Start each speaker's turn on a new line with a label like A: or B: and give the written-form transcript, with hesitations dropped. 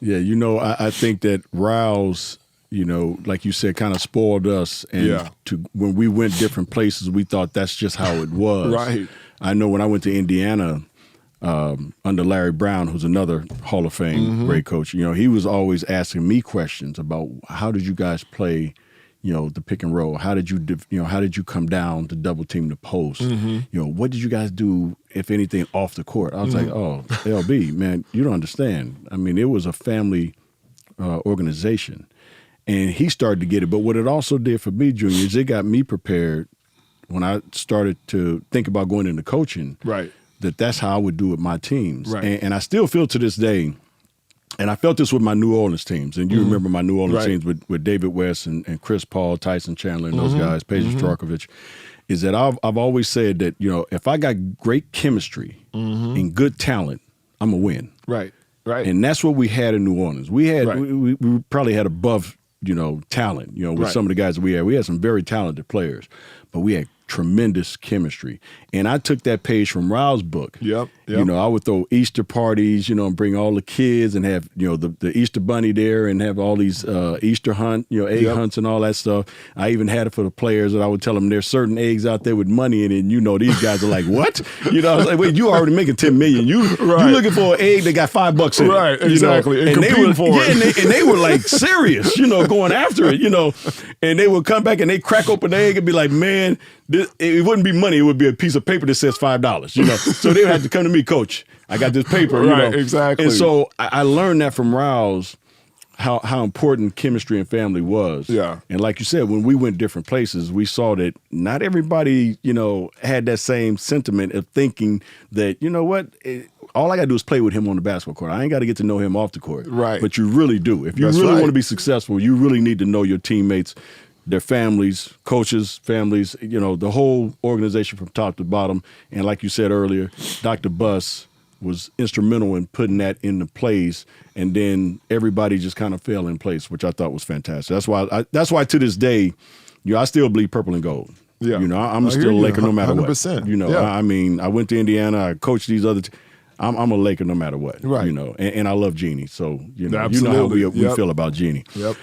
A: Yeah, I think that Rouse, like you said, kind of spoiled us. And when we went different places, we thought that's just how it was.
B: Right.
A: I know when I went to Indiana under Larry Brown, who's another Hall of Fame great coach, he was always asking me questions about how did you guys play, the pick and roll? How did you come down to double team the post? What did you guys do, if anything, off the court? I was like, oh, LB, man, you don't understand. I mean, it was a family organization, and he started to get it. But what it also did for me, Junior, is it got me prepared when I started to think about going into coaching.
B: Right.
A: That's how I would do with my teams.
B: Right.
A: And I still feel to this day. And I felt this with my New Orleans teams. And you remember my New Orleans teams with David West and Chris Paul, Tyson Chandler, and those guys, Peja Strarkovich, is that I've always said that, if I got great chemistry and good talent, I'm going to win.
B: Right, right.
A: And that's what we had in New Orleans. We had we probably had above, talent, with some of the guys that we had. We had some very talented players, but we had tremendous chemistry. And I took that page from Rao's book.
B: Yep.
A: I would throw Easter parties, and bring all the kids and have, the Easter bunny there and have all these Easter egg hunts and all that stuff. I even had it for the players that I would tell them there's certain eggs out there with money in it. And, these guys are like, what? I was like, wait, you already making $10 million. You looking for an egg that got $5 in it.
B: Right, exactly. And
A: they were,
B: for it.
A: and they were like serious, going after it, and they would come back and they crack open the egg and be like, man, it wouldn't be money. It would be a piece of paper that says $5, So they would have to come to me, Coach, I got this paper,
B: Right, exactly.
A: And so I learned that from Rouse, how important chemistry and family was.
B: Yeah.
A: And like you said, when we went different places, we saw that not everybody, had that same sentiment of thinking that, all I got to do is play with him on the basketball court. I ain't got to get to know him off the court.
B: Right.
A: But you really do. If you really want to be successful, you really need to know your teammates, their families, coaches, families, the whole organization from top to bottom. And like you said earlier, Dr. Buss was instrumental in putting that into place, and then everybody just kind of fell in place, which I thought was fantastic. That's why to this day, I still bleed purple and gold.
B: Yeah.
A: I'm still a Laker no matter
B: 100%.
A: what. I mean, I went to Indiana, I coached these other I'm a Laker no matter what.
B: Right.
A: And I love Jeannie. So, you know
B: Absolutely.
A: how we feel about Jeannie.
B: Yep.